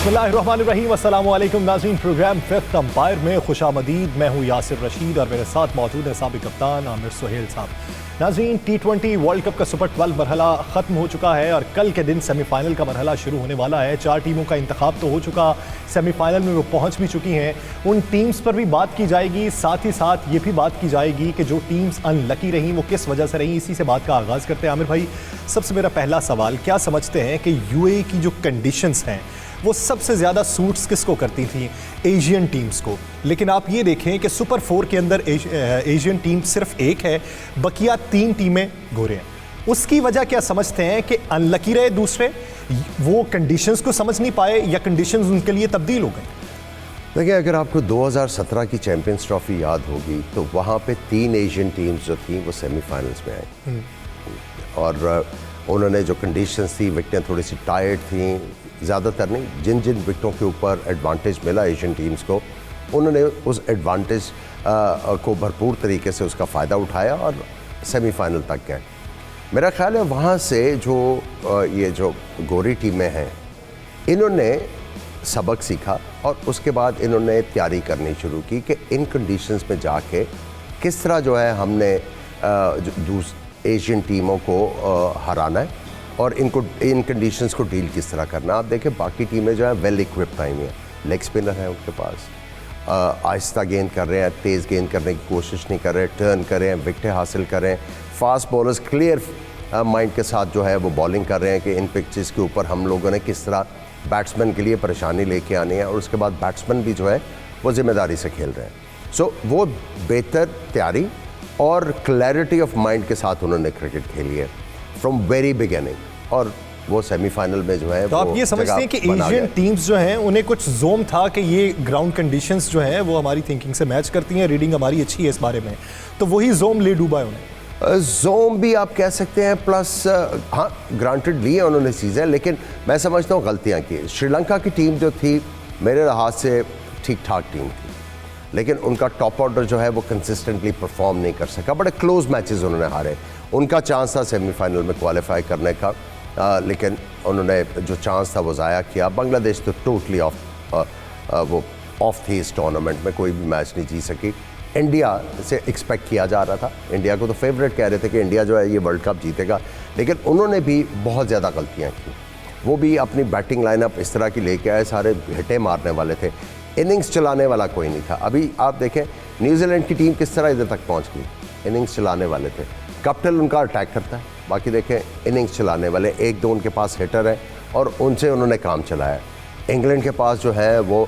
बिस्मिल्लाहिर्रहमानिर्रहीम, अस्सलामु अलैकुम नाज़रीन। प्रोग्राम फिफ्थ अंपायर में खुशामदीद। मैं हूँ यासिर रशीद और मेरे साथ मौजूद है साबिक कप्तान आमिर सुहेल साहब। नाज़रीन, T20 वर्ल्ड कप का सुपर 12 मरहला ख़त्म हो चुका है और कल के दिन सेमीफाइनल का मरहला शुरू होने वाला है। 4 टीमों का इंतखाब तो हो चुका, सेमीफाइनल में वो पहुँच भी चुकी हैं। उन टीम्स पर भी बात की जाएगी, साथ ही साथ ये भी बात की जाएगी कि जो टीम्स अनलकी रहीं वो किस वजह से रहीं। इसी से बात का आगाज़ करते हैं। आमिर भाई, सबसे मेरा पहला सवाल, क्या समझते हैं कि UAE की जो कंडीशंस हैं वो सबसे ज़्यादा सूट्स किसको करती थी? एशियन टीम्स को। लेकिन आप ये देखें कि सुपर 4 के अंदर एशियन टीम सिर्फ एक है, बकिया 3 टीमें गोरे हैं। उसकी वजह क्या समझते हैं कि अनलकी रहे दूसरे, वो कंडीशंस को समझ नहीं पाए या कंडीशंस उनके लिए तब्दील हो गई? देखिए, अगर आपको 2017 की चैंपियंस ट्रॉफी याद होगी तो वहाँ पे 3 एशियन टीम्स जो थी वो सेमीफाइनल्स में आई और उन्होंने जो कंडीशंस थी, विकेटें थोड़ी सी टायर्ड थी, ज़्यादातर नहीं, जिन जिन विकेटों के ऊपर एडवांटेज मिला एशियन टीम्स को, उन्होंने उस एडवांटेज को भरपूर तरीके से उसका फ़ायदा उठाया और सेमीफाइनल तक गए। मेरा ख्याल है वहाँ से ये जो गोरी टीमें हैं, इन्होंने सबक सीखा और उसके बाद इन्होंने तैयारी करनी शुरू की कि इन कंडीशंस में जाके किस तरह जो है हमने एशियन टीमों को हराना है और इन कंडीशंस को डील किस तरह करना। आप देखें, बाकी टीमें जो है वेल इक्विप्ड आई हैं, लेग स्पिनर है उनके पास, आहिस्ता गेंद कर रहे हैं, तेज़ गेंद करने की कोशिश नहीं कर रहे, टर्न कर रहे हैं, विकेटें हासिल कर रहे हैं। फास्ट बॉलर्स क्लियर माइंड के साथ जो है वो बॉलिंग कर रहे हैं कि इन पिचेस के ऊपर हम लोगों ने किस तरह बैट्समैन के लिए परेशानी लेके आनी है और उसके बाद बैट्समैन भी जो है वो ज़िम्मेदारी से खेल रहे हैं। सो वो बेहतर तैयारी और क्लैरिटी ऑफ माइंड के साथ उन्होंने क्रिकेट खेली है फ्रॉम वेरी बिगिनिंग और वो सेमीफाइनल में जो है। तो आप ये समझते हैं कि एशियन टीम्स जो हैं उन्हें कुछ जोम था कि ये ग्राउंड कंडीशंस जो हैं वो हमारी थिंकिंग से मैच करती हैं, रीडिंग हमारी अच्छी है इस बारे में, तो वही जोम ले डूबा है उन्हें? जोम भी आप कह सकते हैं, प्लस हाँ, ग्रांटेड लिए उन्होंने चीज़ें, लेकिन मैं समझता हूँ गलतियाँ की। श्रीलंका की टीम जो थी मेरे लिहाज से ठीक ठाक टीम थी, लेकिन उनका टॉप ऑर्डर जो है वो कंसिस्टेंटली परफॉर्म नहीं कर सका। बड़े क्लोज मैचेस उन्होंने हारे, उनका चांस था सेमीफाइनल में क्वालिफाई करने का, लेकिन उन्होंने जो चांस था वो ज़ाया किया। बांग्लादेश तो टोटली ऑफ थी इस टूर्नामेंट में, कोई भी मैच नहीं जीत सकी। इंडिया से एक्सपेक्ट किया जा रहा था, इंडिया को तो फेवरेट कह रहे थे कि इंडिया जो है ये वर्ल्ड कप जीतेगा, लेकिन उन्होंने भी बहुत ज़्यादा गलतियाँ की। वो भी अपनी बैटिंग लाइनअप इस तरह की लेके आए, सारे हिटे मारने वाले थे, इनिंग्स चलाने वाला कोई नहीं था। अभी आप देखें न्यूजीलैंड की टीम किस तरह इधर तक पहुंच गई, इनिंग्स चलाने वाले थे। कैप्टन उनका अटैक करता है, बाकी देखें इनिंग्स चलाने वाले 1-2 उनके पास हिटर है और उनसे उन्होंने काम चलाया। इंग्लैंड के पास जो है वो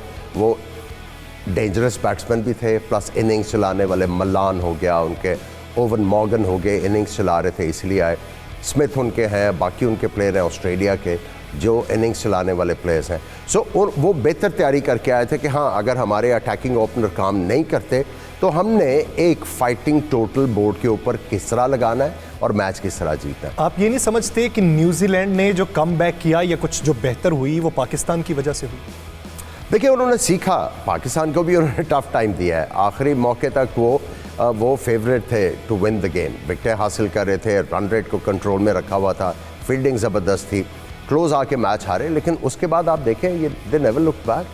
डेंजरस बैट्समैन भी थे, प्लस इनिंग्स चलाने वाले, मल्लान हो गया, उनके ओवन मॉर्गन हो गए, इनिंग्स चला रहे थे इसलिए आए। स्मिथ उनके हैं, बाकी उनके प्लेयर हैं ऑस्ट्रेलिया के जो इनिंग्स चलाने वाले प्लेयर्स हैं। सो वो बेहतर तैयारी करके आए थे कि हाँ, अगर हमारे अटैकिंग ओपनर काम नहीं करते तो हमने एक फाइटिंग टोटल बोर्ड के ऊपर किस तरह लगाना है और मैच किस तरह जीतना है। आप ये नहीं समझते कि न्यूजीलैंड ने जो कम बैक किया या कुछ जो बेहतर हुई वो पाकिस्तान की वजह से हुई? देखिए, उन्होंने सीखा, पाकिस्तान को भी उन्होंने टफ टाइम दिया है। आखिरी मौके तक वो फेवरेट थे टू विन द गेम, विकेटें हासिल कर रहे थे, रन रेट को कंट्रोल में रखा हुआ था, फील्डिंग ज़बरदस्त थी, क्लोज आके मैच हारे, लेकिन उसके बाद आप देखें ये दे नेवर लुक बैक।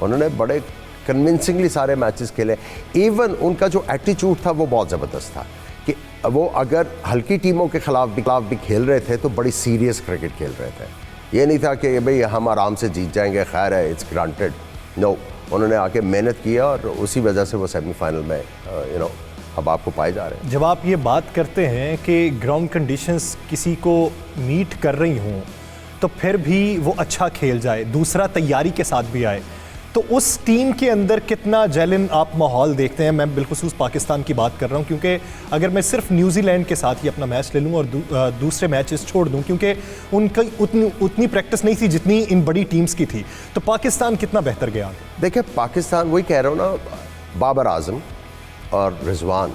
उन्होंने बड़े कन्विंसिंगली सारे मैचेस खेले। इवन उनका जो एटीट्यूड था वो बहुत ज़बरदस्त था कि वो अगर हल्की टीमों के खिलाफ भी खेल रहे थे तो बड़ी सीरियस क्रिकेट खेल रहे थे। ये नहीं था कि भाई हम आराम से जीत जाएंगे, खैर है, इट्स ग्रांटेड। नो, उन्होंने आके मेहनत किया और उसी वजह से वो सेमीफाइनल में अब आपको पाए जा रहे हैं। जब आप ये बात करते हैं कि ग्राउंड कंडीशंस किसी को मीट कर रही हों तो फिर भी वो अच्छा खेल जाए, दूसरा तैयारी के साथ भी आए, तो उस टीम के अंदर कितना जेलिन आप माहौल देखते हैं? मैं बिलखुसूस पाकिस्तान की बात कर रहा हूं, क्योंकि अगर मैं सिर्फ न्यूजीलैंड के साथ ही अपना मैच ले लूं और दूसरे मैचेस छोड़ दूं, क्योंकि उनकी उतनी प्रैक्टिस नहीं थी जितनी इन बड़ी टीम्स की थी, तो पाकिस्तान कितना बेहतर गया? देखिए, पाकिस्तान, वही कह रहा हूँ ना, बाबर आजम और रिजवान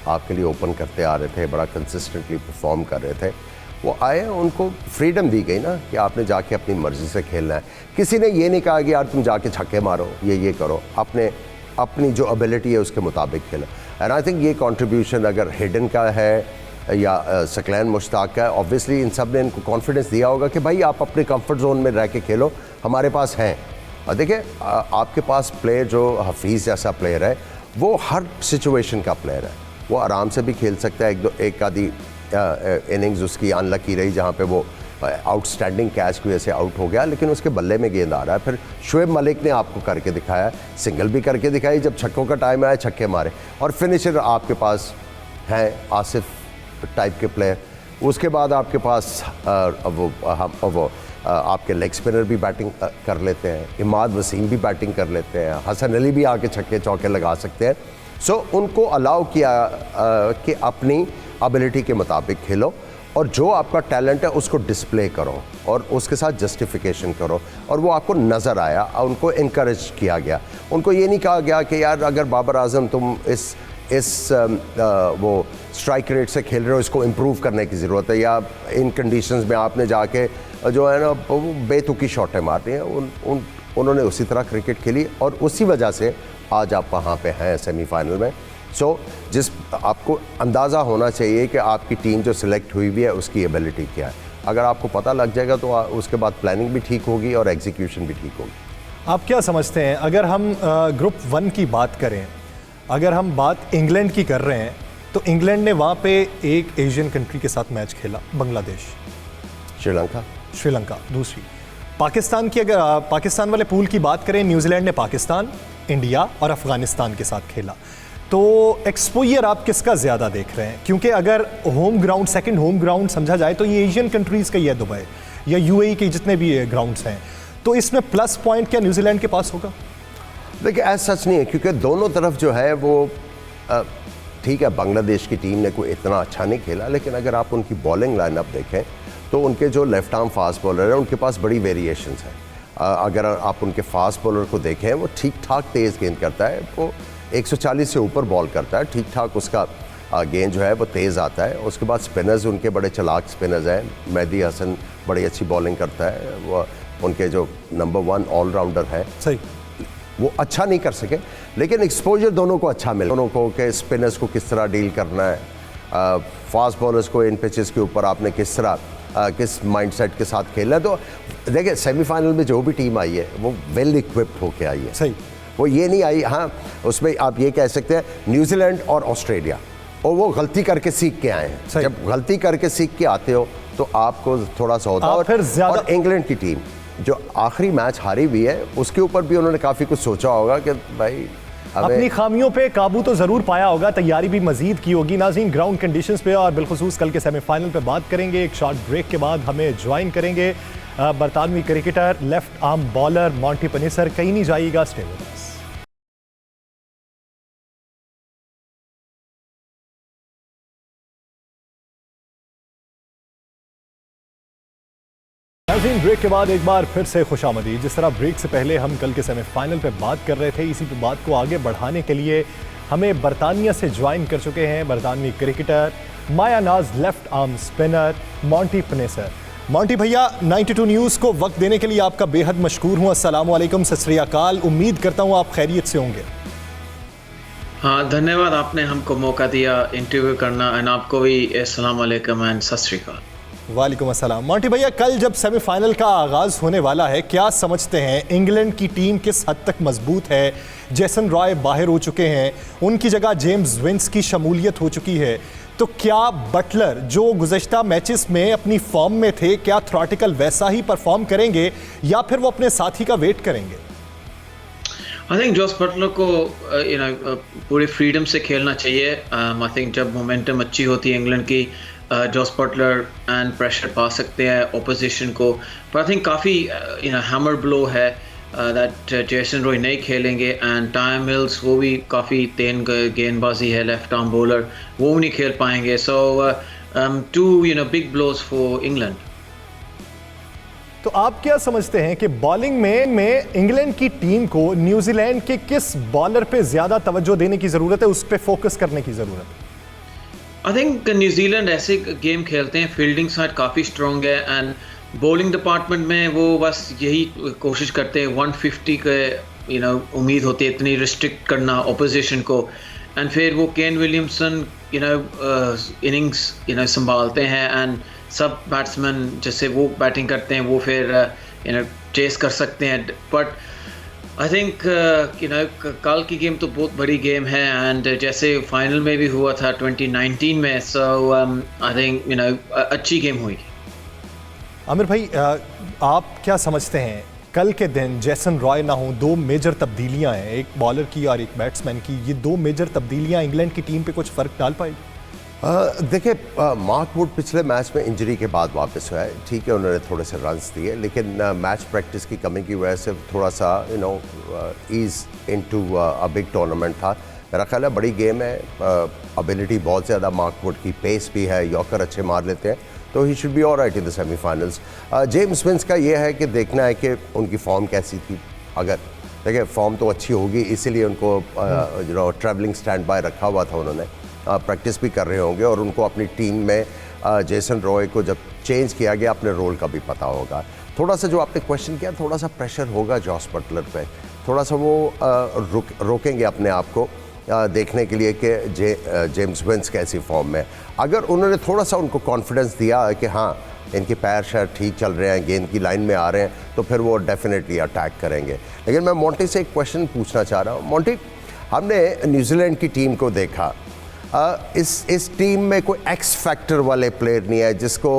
आपके लिए ओपन करते आ रहे थे, बड़ा कंसिस्टेंटली परफॉर्म कर रहे थे। वो आए, उनको फ्रीडम दी गई ना कि आपने जाके अपनी मर्ज़ी से खेलना है। किसी ने ये नहीं कहा कि यार तुम जाके छक्के मारो, ये करो, अपनी जो एबिलिटी है उसके मुताबिक खेलो। एंड आई थिंक ये कंट्रीब्यूशन अगर हिडन का है या सकलैन मुश्ताक का है, ऑब्वियसली इन सब ने इनको कॉन्फिडेंस दिया होगा कि भाई आप अपने कंफर्ट जोन में रह के खेलो, हमारे पास हैं देखिए आपके पास प्लेयर जो हफीज़ जैसा प्लेयर है वो हर सिचुएशन का प्लेयर है, वो आराम से भी खेल सकता है। एक आधी इनिंग्स उसकी अनलकी रही जहाँ पे वो आउटस्टैंडिंग कैच की वजह से आउट हो गया, लेकिन उसके बल्ले में गेंद आ रहा है। फिर शुएब मलिक ने आपको करके दिखाया, सिंगल भी करके दिखाई, जब छक्कों का टाइम आया छक्के मारे। और फिनिशर आपके पास हैं आसिफ टाइप के प्लेयर। उसके बाद आपके पास वो आपके लेग स्पिनर भी बैटिंग कर लेते हैं, इमाद वसीम भी बैटिंग कर लेते हैं, हसन अली भी आके छक्के चौके लगा सकते हैं। सो उनको अलाउ किया कि अपनी एबिलिटी के मुताबिक खेलो और जो आपका टैलेंट है उसको डिस्प्ले करो और उसके साथ जस्टिफिकेशन करो, और वो आपको नज़र आया, उनको इनकरेज किया गया। उनको ये नहीं कहा गया कि यार अगर बाबर आजम तुम इस वो स्ट्राइक रेट से खेल रहे हो, इसको इम्प्रूव करने की ज़रूरत है, या इन कंडीशंस में आपने जाके जो है ना बेतुकी शॉटें मारनी हैं। उन्होंने उसी तरह क्रिकेट खेली और उसी वजह से आज आप वहाँ पे हैं सेमीफाइनल में। सो जिस आपको अंदाज़ा होना चाहिए कि आपकी टीम जो सिलेक्ट हुई है उसकी एबिलिटी क्या है। अगर आपको पता लग जाएगा तो उसके बाद प्लानिंग भी ठीक होगी और एग्जीक्यूशन भी ठीक होगी। आप क्या समझते हैं, अगर हम ग्रुप 1 की बात करें, अगर हम बात इंग्लैंड की कर रहे हैं, तो इंग्लैंड ने वहाँ पे एक एशियन कंट्री के साथ मैच खेला, बांग्लादेश, श्रीलंका दूसरी। पाकिस्तान की, अगर पाकिस्तान वाले पूल की बात करें, न्यूजीलैंड ने पाकिस्तान, इंडिया और अफगानिस्तान के साथ खेला। तो एक्सपोजर आप किसका ज़्यादा देख रहे हैं? क्योंकि अगर home ground, second home ground समझा जाए तो ये एशियन कंट्रीज़ का ही है, दुबई या यूएई के जितने भी ग्राउंड्स हैं, तो इसमें प्लस पॉइंट क्या न्यूजीलैंड के पास होगा? देखिए ऐसा सच नहीं है, क्योंकि दोनों तरफ जो है वो ठीक है, बांग्लादेश की टीम ने कोई इतना अच्छा नहीं खेला, लेकिन अगर आप उनकी बॉलिंग लाइनअप देखें तो उनके जो लेफ्ट आर्म फास्ट बॉलर हैं उनके पास बड़ी वेरिएशंस हैं। अगर आप उनके फास्ट बॉलर को देखें, वो ठीक ठाक तेज़ गेंद करता है, वो 140 से ऊपर बॉल करता है, ठीक ठाक उसका गेंद जो है वो तेज़ आता है। उसके बाद स्पिनर्स उनके बड़े चलाक स्पिनर्स हैं। मेहदी हसन बड़ी अच्छी बॉलिंग करता है, वो उनके जो नंबर 1 ऑलराउंडर है। सही, वो अच्छा नहीं कर सके, लेकिन एक्सपोजर दोनों को अच्छा मिला, दोनों को कि स्पिनर्स को किस तरह डील करना है, फास्ट बॉलर्स को इन पिचेस के ऊपर आपने किस तरह किस माइंडसेट के साथ खेलना है। तो देखिए सेमीफाइनल में जो भी टीम आई है वो वेल इक्विप्ड होके आई है। सही, वो ये नहीं आई, हाँ उसमें आप ये कह सकते हैं न्यूजीलैंड और ऑस्ट्रेलिया, और वो गलती करके सीख के आए हैं। जब गलती करके सीख के आते हो तो आपको थोड़ा सा होता है। और इंग्लैंड की टीम जो आखिरी मैच हारी हुई है उसके ऊपर भी उन्होंने काफ़ी कुछ सोचा होगा कि भाई अपनी खामियों पे काबू तो ज़रूर पाया होगा, तैयारी भी मजीद की होगी। नाज़रीन, ग्राउंड कंडीशंस पे और बिलखुसूस कल के सेमीफाइनल पे बात करेंगे। एक शॉर्ट ब्रेक के बाद हमें ज्वाइन करेंगे बरतानवी cricketer, left arm bowler Monty Panesar. कहीं नहीं जाइएगा, स्टे विद अस। नाज़रीन, ब्रेक के बाद एक बार फिर से खुशामदीद। जिस तरह ब्रेक से पहले हम कल के सेमीफाइनल पे बात कर रहे थे, इसी पे बात को आगे बढ़ाने के लिए हमें बरतानिया से ज्वाइन कर चुके हैं बरतानवी क्रिकेटर, माया नाज left arm spinner Monty Panesar. Monty भैया, 92 न्यूज़ को वक्त देने के लिए आपका बेहद मशकूर हूँ। अस्सलाम वालेकुम, सत श्री अकाल। उम्मीद करता हूँ आप खैरियत से होंगे। हाँ, धन्यवाद, आपने हमको मौका दिया इंटरव्यू करना, एंड आपको भी अस्सलाम वालेकुम एंड सत श्री अकाल। वालेकुम अस्सलाम। मॉन्टी भैया, कल जब सेमीफाइनल का आगाज़ होने वाला है, क्या समझते हैं इंग्लैंड की टीम किस हद तक मजबूत है? जेसन रॉय बाहर हो चुके हैं, उनकी जगह जेम्स विंस की शमूलियत हो चुकी है, तो क्या बटलर जो गुज़श्ता मैचेस में अपनी फॉर्म में थे, क्या थ्रॉटिकल वैसा ही परफॉर्म करेंगे या फिर वो अपने साथी का वेट करेंगे? आई थिंक जॉस बटलर को पूरी फ्रीडम से खेलना चाहिए। आई थिंक जब मोमेंटम अच्छी होती है इंग्लैंड की, जॉस बटलर एंड प्रेशर पा सकते हैं ओपोजिशन को। पर आई थिंक काफ़ी हैमर ब्लो है दैट जेसन रॉय नहीं खेलेंगे, एंड टाइम मिल्स वो भी काफ़ी तेज गेंदबाजी है, लेफ्ट आर्म बॉलर, वो भी नहीं खेल पाएंगे। सो 2 बिग ब्लोज फॉर इंग्लैंड। तो आप क्या समझते हैं कि बॉलिंग में इंग्लैंड की टीम को न्यूजीलैंड के किस बॉलर पे ज़्यादा तवज्जो देने की ज़रूरत है, उस पर फोकस करने की ज़रूरत है? आई थिंक न्यूजीलैंड ऐसे गेम खेलते हैं, फील्डिंग साइड काफ़ी स्ट्रॉन्ग है, एंड बॉलिंग डिपार्टमेंट में वो बस यही कोशिश करते हैं 150 के उम्मीद होती है, इतनी रिस्ट्रिक्ट करना ओपोजिशन को, एंड फिर वो केन विलियमसन इनिंग्स संभालते हैं, एंड सब बैट्समैन जैसे वो बैटिंग करते हैं वो फिर चेस कर सकते हैं। बट आई थिंक कल की गेम तो बहुत बड़ी गेम है एंड जैसे फाइनल में भी हुआ था 2019 में, सो आई थिंक अच्छी गेम हुई। आमिर भाई, आप क्या समझते हैं कल के दिन जेसन रॉय ना हो, दो मेजर तब्दीलियां हैं, एक बॉलर की और एक बैट्समैन की, ये दो मेजर तब्दीलियां इंग्लैंड की टीम पे कुछ फ़र्क डाल पाएगी? देखिए, मार्क वुड पिछले मैच में इंजरी के बाद वापस हुआ है, ठीक है, उन्होंने थोड़े से रन्स दिए, लेकिन मैच प्रैक्टिस की कमी की वजह से थोड़ा सा ease into a big tournament था। मेरा ख्याल है बड़ी गेम है, एबिलिटी बहुत ज़्यादा मार्क वुड की, पेस भी है, यॉर्कर अच्छे मार लेते हैं, तो he should be alright in the semifinals. James Vince का ये है कि देखना है कि उनकी फॉर्म कैसी थी। अगर देखिए फॉर्म तो अच्छी होगी, इसीलिए उनको ट्रैवलिंग स्टैंड बाय रखा हुआ था, उन्होंने प्रैक्टिस भी कर रहे होंगे और उनको अपनी टीम में जेसन रॉय को जब चेंज किया गया अपने रोल का भी पता होगा। थोड़ा सा जो आपने क्वेश्चन किया, थोड़ा सा प्रेशर होगा जॉस बटलर पे, थोड़ा सा वो रोकेंगे अपने आप को देखने के लिए कि जेम्स विंस कैसी फॉर्म में। अगर उन्होंने थोड़ा सा उनको कॉन्फिडेंस दिया कि हाँ इनके पैर शायद ठीक चल रहे हैं, गेंद की लाइन में आ रहे हैं, तो फिर वो डेफिनेटली अटैक करेंगे। लेकिन मैं मोंटी से एक क्वेश्चन पूछना चाह रहा हूँ। मोंटी, हमने न्यूजीलैंड की टीम को देखा, इस टीम में कोई एक्स फैक्टर वाले प्लेयर नहीं है जिसको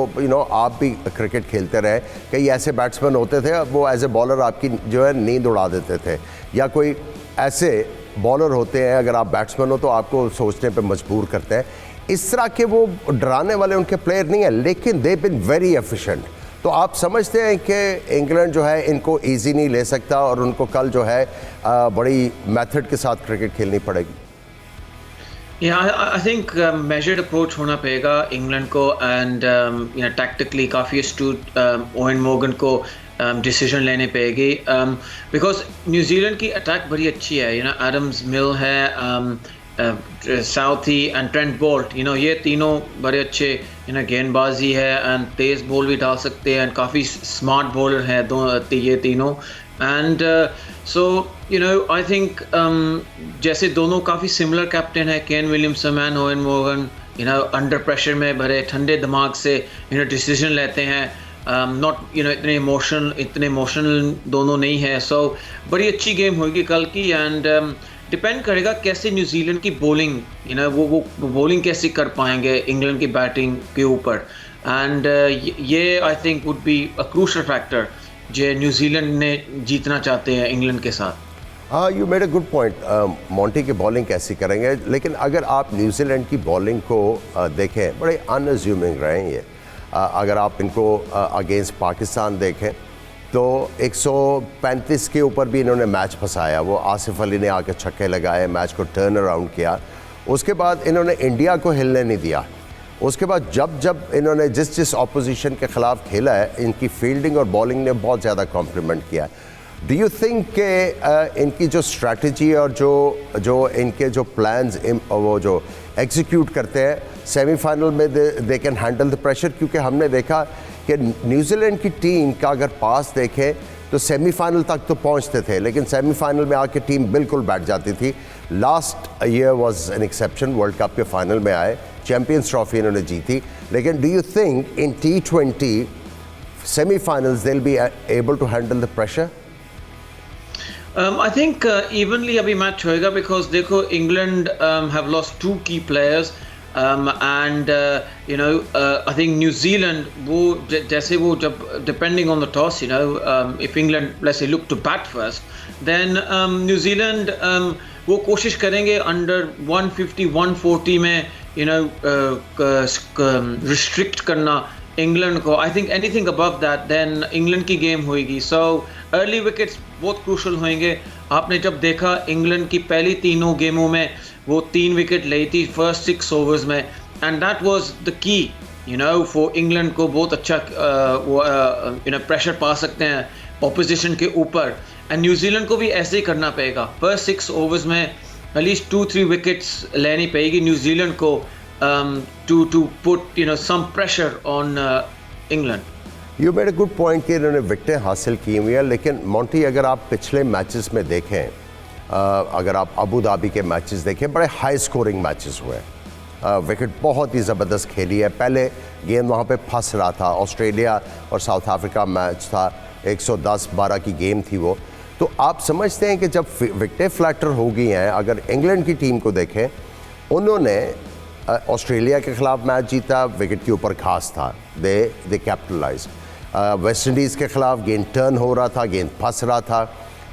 आप भी क्रिकेट खेलते रहे, कई ऐसे बैट्समैन होते थे वो एज ए बॉलर आपकी जो है नींद उड़ा देते थे, या कोई ऐसे बॉलर होते हैं अगर आप बैट्समैन हो तो आपको सोचने पे मजबूर करते हैं। इस तरह के वो डराने वाले उनके प्लेयर नहीं है, लेकिन दे बिन वेरी एफिशिएंट। तो आप समझते हैं कि इंग्लैंड जो है इनको इजी नहीं ले सकता और उनको कल जो है बड़ी मेथड के साथ क्रिकेट खेलनी पड़ेगी? आई थिंक मेजर्ड अप्रोच होना पड़ेगा इंग्लैंड को एंड टैक्टिकली काफ़ी एस्टूट ओवेन मॉर्गन को डिसीजन लेने पड़ेगी, बिकॉज न्यूजीलैंड की अटैक बड़ी अच्छी है। एडम्स, मिल है, साउथी एंड ट्रेंट बोल्ट, ये तीनों बड़े अच्छे गेंदबाजी है एंड तेज़ बॉल भी डाल सकते हैं एंड काफ़ी स्मार्ट बॉलर हैं ये तीनों। एंड सो आई थिंक जैसे दोनों काफ़ी सिमिलर कैप्टन है, Kane Williamson and Eoin Morgan, under pressure में बड़े ठंडे दिमाग से डिसीजन लेते हैं, नॉट इतने इमोशनल दोनों नहीं है। सो बड़ी अच्छी गेम होगी कल की एंड डिपेंड करेगा कैसे न्यूजीलैंड की बॉलिंग वो बॉलिंग कैसे कर पाएंगे इंग्लैंड की बैटिंग के ऊपर, एंड ये I think would be a crucial factor जो न्यूजीलैंड ने जीतना चाहते हैं इंग्लैंड के साथ। You made a good point. Monty की बॉलिंग कैसी करेंगे, लेकिन अगर आप न्यूजीलैंड की बॉलिंग को देखें, बड़े अनअज्यूमिंग रहे हैं ये। अगर आप इनको अगेंस्ट पाकिस्तान देखें तो 135 के ऊपर भी इन्होंने मैच फंसाया, वो आसिफ अली ने आके छक्के लगाए, मैच को टर्न अराउंड किया। उसके बाद इन्होंने इंडिया को हिलने नहीं दिया। उसके बाद जब इन्होंने जिस ऑपोजिशन के ख़िलाफ़ खेला है, इनकी फील्डिंग और बॉलिंग ने बहुत ज़्यादा कॉम्प्लीमेंट किया। डू यू थिंक कि इनकी जो स्ट्रैटेजी और जो इनके जो प्लान्स वो जो एग्जीक्यूट करते हैं सेमीफाइनल में they can handle the pressure? क्योंकि हमने देखा कि न्यूजीलैंड की टीम का अगर पास देखें तो सेमीफाइनल तक तो पहुंचते थे, लेकिन सेमीफाइनल में आके टीम बिल्कुल बैठ जाती थी। Last year was an exception, world cup के फाइनल में आए, चैंपियंस ट्रॉफी इन्होंने जीती। लेकिन do you think in T20 semifinals they will be able to handle the pressure? I think evenly अभी मैच होएगा, because देखो England have lost 2 key players and I think New Zealand वो जैसे वो जब depending on the toss if England let's say look to bat first, then New Zealand वो कोशिश करेंगे under 150 140 में restrict करना इंग्लैंड को। I think anything above that then England की गेम होएगी। सो अर्ली विकेट्स बहुत क्रूशल होंगे। आपने जब देखा इंग्लैंड की पहली तीनों गेमों में वो 3 विकेट ली थी फर्स्ट 6 ओवर्स में, and that was the key for England को बहुत अच्छा प्रेशर पा सकते हैं ऑपोजिशन के ऊपर। एंड न्यूजीलैंड को भी ऐसे ही करना पड़ेगा, फर्स्ट 6 ओवर्स में एटलीस्ट 2-3 विकेट्स लेनी पड़ेगी न्यूजीलैंड को to put some pressure on England. You made a good point कि इन्होंने विकेटें हासिल की हुई हैं, लेकिन मोंटी अगर आप पिछले मैचेस में देखें, अगर आप अबू धाबी के मैचेस देखें, बड़े हाई स्कोरिंग मैचेस हुए, विकेट बहुत ही ज़बरदस्त खेली है। पहले गेंद वहाँ पे फंस रहा था, ऑस्ट्रेलिया और साउथ अफ्रीका मैच था, 110-12 की गेम थी वो, तो आप समझते हैं कि जब विकेटें फ्लैटर हो गई हैं, अगर इंग्लैंड की टीम को देखें, उन्होंने ऑस्ट्रेलिया के ख़िलाफ़ मैच जीता, विकेट के ऊपर खास था, दे कैपिटलाइज। वेस्ट इंडीज़ के ख़िलाफ़ गेंद टर्न हो रहा था, गेंद फंस रहा था,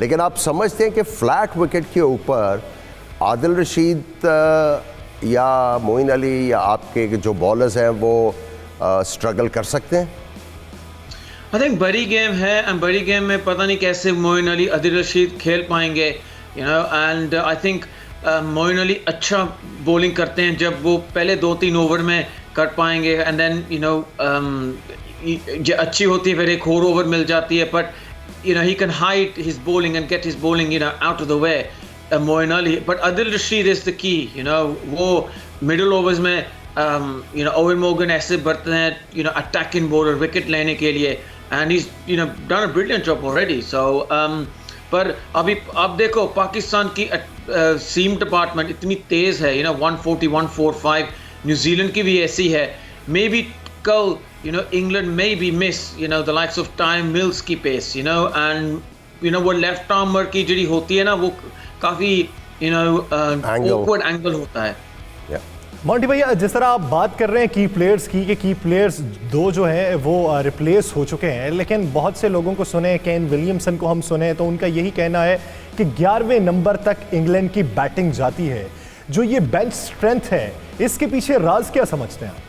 लेकिन आप समझते हैं कि फ्लैट विकेट के ऊपर आदिल रशीद या मोइन अली या आपके जो बॉलर्स हैं वो स्ट्रगल कर सकते हैं? आई थिंक बड़ी गेम है, एंड बड़ी गेम में पता नहीं कैसे मोइन अली, आदिल रशीद खेल पाएंगे, you know. And I think Moeen Ali अच्छा बॉलिंग करते हैं जब वो पहले 2-3 ओवर में कर पाएंगे, एंड देन यू नो अच्छी होती है, फिर एक और ओवर मिल जाती है, but you know he can hide his bowling and get his bowling, you know, out of the way, Moeen Ali. But Adil Rashid is the key, you know, वो middle overs में you know Owen Morgan ऐसे बरतते हैं, you know, attacking bowler wicket लेने के लिए, and he's you know done a brilliant job already. So पर अभी आप देखो पाकिस्तान की सीम डिपार्टमेंट इतनी तेज है, you know 140 145, न्यूजीलैंड की भी ऐसी है, मे बी कल you know England maybe miss you know the likes of Time Mills की pace, you know, and you know वो लेफ्ट आर्मर की जड़ी होती है ना, वो काफ़ी you know awkward angle होता है। मोंटी भैया, जिस तरह आप बात कर रहे हैं की प्लेयर्स की, कि की प्लेयर्स 2 जो हैं वो रिप्लेस हो चुके हैं, लेकिन बहुत से लोगों को सुने, केन विलियमसन को हम सुने, तो उनका यही कहना है कि 11वें नंबर तक इंग्लैंड की बैटिंग जाती है। जो ये बेंच स्ट्रेंथ है, इसके पीछे राज क्या समझते हैं?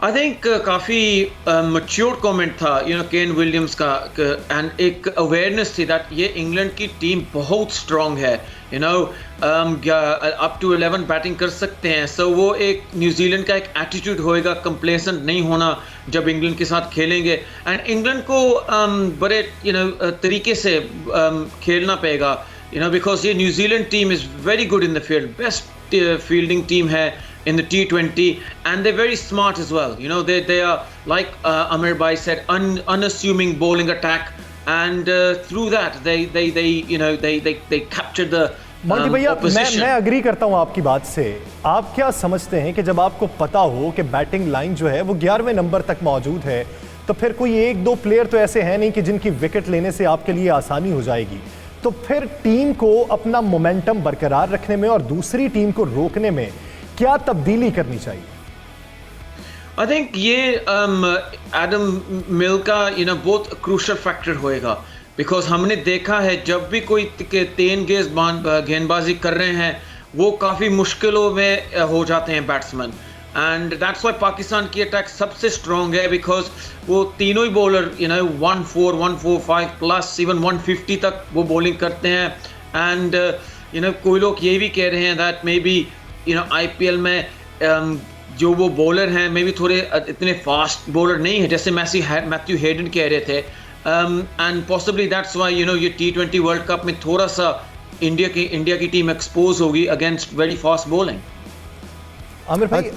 आई थिंक काफ़ी मच्योर कमेंट था, यू नो, केन विलियम्स का, एंड एक अवेयरनेस थी दैट ये इंग्लैंड की टीम बहुत स्ट्रॉन्ग है, you know, up to 11 batting कर सकते हैं। सो वो एक न्यूजीलैंड का एक एटीट्यूड होएगा, कंप्लेसेंट नहीं होना जब इंग्लैंड के साथ खेलेंगे, एंड इंग्लैंड को बड़े यू नो तरीके से खेलना पड़ेगा, यू नो, बिकॉज ये New Zealand team is very good in the field, best fielding team है in the T20, and they're very smart as well. You know, they are like Amir Bhai said, unassuming bowling attack, and through that they you know they capture the Monty भैया, मैं agree करता हूं आपकी बात से। आप क्या समझते हैं कि जब आपको पता हो कि बैटिंग लाइन जो है वो 11वें नंबर तक मौजूद है, तो फिर कोई 1-2 प्लेयर तो ऐसे हैं नहीं कि जिनकी विकेट लेने से आपके लिए आसानी हो जाएगी, तो फिर टीम को अपना मोमेंटम बरकरार रखने में और दूसरी टीम को रोकने में क्या तब्दीली करनी चाहिए? आई थिंक ये एडम मिल का यू नो बहुत क्रूशल फैक्टर होएगा, बिकॉज हमने देखा है जब भी कोई तेज गेंदबाजी कर रहे हैं वो काफ़ी मुश्किलों में हो जाते हैं batsman, and that's why Pakistan की अटैक सबसे स्ट्रॉन्ग है, बिकॉज वो तीनों ही bowler you know 1-4, 145 plus even 150 तक वो बॉलिंग करते हैं, एंड यू नो कोई लोग ये भी कह रहे हैं that may be you know IPL में जो वो बॉलर हैं मे बी थोड़े इतने फास्ट बॉलर नहीं है जैसे मैथ्यू हेडन कह रहे थे, and possibly that's why you know ये T20 वर्ल्ड कप में थोड़ा सा इंडिया की टीम एक्सपोज होगी against very fast bowling. Aamir भाई,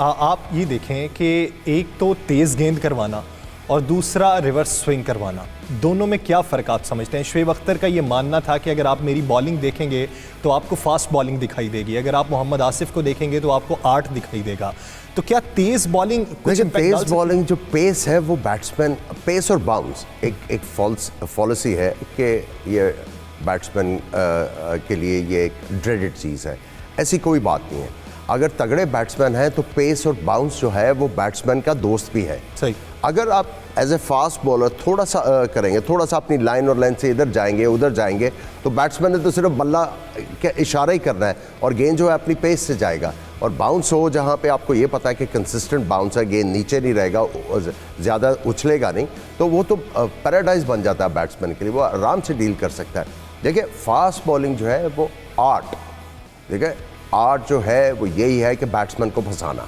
आप ये देखें कि एक तो तेज गेंद करवाना और दूसरा रिवर्स स्विंग करवाना, दोनों में क्या फ़र्क आप समझते हैं? शुएब अख्तर का ये मानना था कि अगर आप मेरी बॉलिंग देखेंगे तो आपको फास्ट बॉलिंग दिखाई देगी, अगर आप मोहम्मद आसिफ को देखेंगे तो आपको आर्ट दिखाई देगा, तो क्या तेज़ बॉलिंग तेज़ बॉलिंग जो पेस है वो बैट्समैन, पेस और बाउंस एक पॉलिसी है कि ये बैट्समैन के लिए ये एक ड्रेडेड चीज़ है, ऐसी कोई बात नहीं है। अगर तगड़े बैट्समैन हैं तो पेस और बाउंस जो है वो बैट्समैन का दोस्त भी है। सही। अगर आप एज ए फास्ट बॉलर थोड़ा सा करेंगे, थोड़ा सा अपनी लाइन और लेंथ से इधर जाएंगे उधर जाएंगे, तो बैट्समैन ने तो सिर्फ बल्ला का इशारा ही करना है और गेंद जो है अपनी पेस से जाएगा। और बाउंस हो जहाँ पे आपको ये पता है कि कंसिस्टेंट बाउंस है, गेंद नीचे नहीं रहेगा, ज़्यादा उछलेगा नहीं, तो वो तो पैराडाइज बन जाता है बैट्समैन के लिए, वो आराम से डील कर सकता है। देखिए फास्ट बॉलिंग जो है वो आर्ट, देखिए आर्ट जो है वो यही है कि बैट्समैन को फंसाना।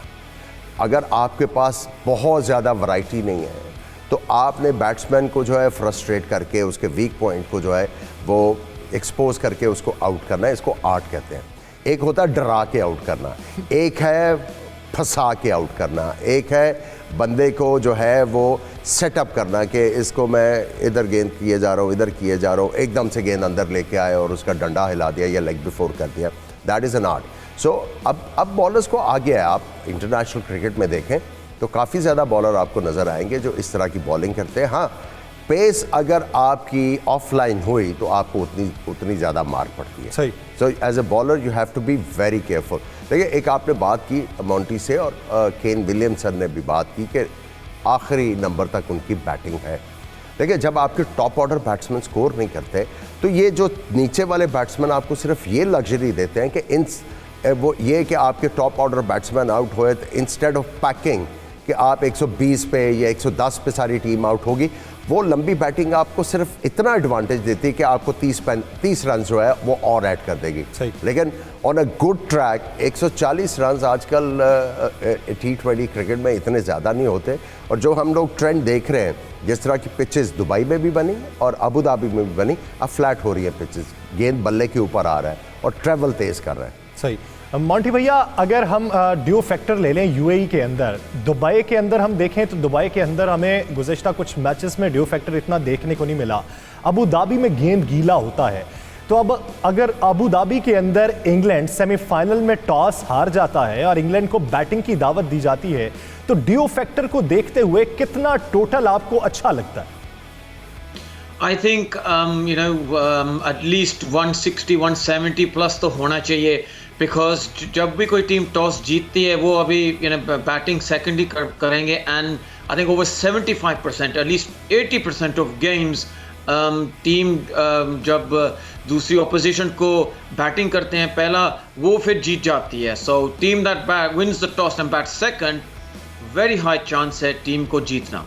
अगर आपके पास बहुत ज़्यादा वैरायटी नहीं है तो आपने बैट्समैन को जो है फ्रस्ट्रेट करके उसके वीक पॉइंट को जो है वो एक्सपोज करके उसको आउट करना है, इसको आर्ट कहते हैं। एक होता है डरा के आउट करना, एक है फंसा के आउट करना, एक है बंदे को जो है वो सेटअप करना कि इसको मैं इधर गेंद किए जा रहा हूँ, इधर किए जा रहा हूँ, एकदम से गेंद अंदर लेके आए और उसका डंडा हिला दिया या लेग बिफोर कर दिया, दैट इज़ एन आर्ट। सो अब बॉलर्स को आ गया है, आप इंटरनेशनल क्रिकेट में देखें तो काफ़ी ज़्यादा बॉलर आपको नज़र आएंगे जो इस तरह की बॉलिंग करते हैं। हाँ, पेस अगर आपकी ऑफलाइन हुई तो आपको उतनी ज़्यादा मार पड़ती है। सही। So as a bowler you have to be very careful. देखिए, एक आपने बात की मॉन्टी से और केन विलियमसन ने भी बात की कि आखिरी नंबर तक उनकी बैटिंग है। देखिए, जब आपके टॉप ऑर्डर बैट्समैन स्कोर नहीं करते तो ये जो नीचे वाले बैट्समैन आपको सिर्फ ये लग्जरी देते हैं कि वो ये कि आपके टॉप ऑर्डर बैट्समैन आउट हुए तो इंस्टेड ऑफ पैकिंग कि आप 120 पे या 110 पे सारी टीम आउट होगी, वो लंबी बैटिंग आपको सिर्फ इतना एडवांटेज देती है कि आपको 30 रन जो है वो और ऐड कर देगी। लेकिन on a good track 140 run आजकल T20 क्रिकेट में इतने ज़्यादा नहीं होते। और जो हम लोग ट्रेंड देख रहे हैं, जिस तरह की पिचेस दुबई में भी बनी और अबू धाबी में भी बनी, अब फ्लैट हो रही है पिचेस, गेंद बल्ले के ऊपर आ रहा है और ट्रेवल तेज़ कर रहा है। सही। मॉन्टी भैया, अगर हम ड्यू फैक्टर ले लें यूएई के अंदर, दुबई के अंदर हम देखें तो दुबई के अंदर हमें गुज़िश्ता कुछ मैचेस में ड्यू फैक्टर इतना देखने को नहीं मिला। अबू धाबी में गेंद गीला होता है, तो अब अगर अबू धाबी के अंदर इंग्लैंड सेमीफाइनल में टॉस हार जाता है और इंग्लैंड को बैटिंग की दावत दी जाती है, तो ड्यू फैक्टर को देखते हुए कितना टोटल आपको अच्छा लगता है? I think at least 160-170 plus तो होना चाहिए, बिकॉज जब भी कोई टीम टॉस जीतती है वो अभी बैटिंग सेकेंड ही करेंगे, and I think over 75%, at least 80% of games team जब दूसरी ऑपोजिशन को बैटिंग करते हैं पहला, वो फिर जीत जाती है। So team that wins the toss and bat second, very high chance है टीम को जीतना।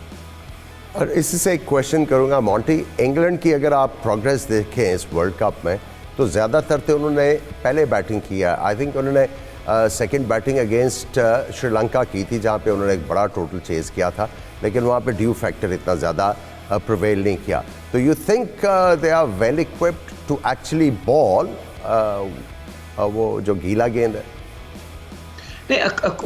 और इससे एक क्वेश्चन करूंगा मॉन्टी, इंग्लैंड की अगर आप प्रोग्रेस देखें इस वर्ल्ड कप में तो ज़्यादातर तो उन्होंने पहले बैटिंग किया। आई थिंक उन्होंने सेकंड बैटिंग अगेंस्ट श्रीलंका की थी, जहाँ पे उन्होंने एक बड़ा टोटल चेज़ किया था, लेकिन वहाँ पे ड्यू फैक्टर इतना ज़्यादा प्रिवेल नहीं किया। तो you think they are well equipped to actually bowl वो जो गीला गेंद है? नहीं,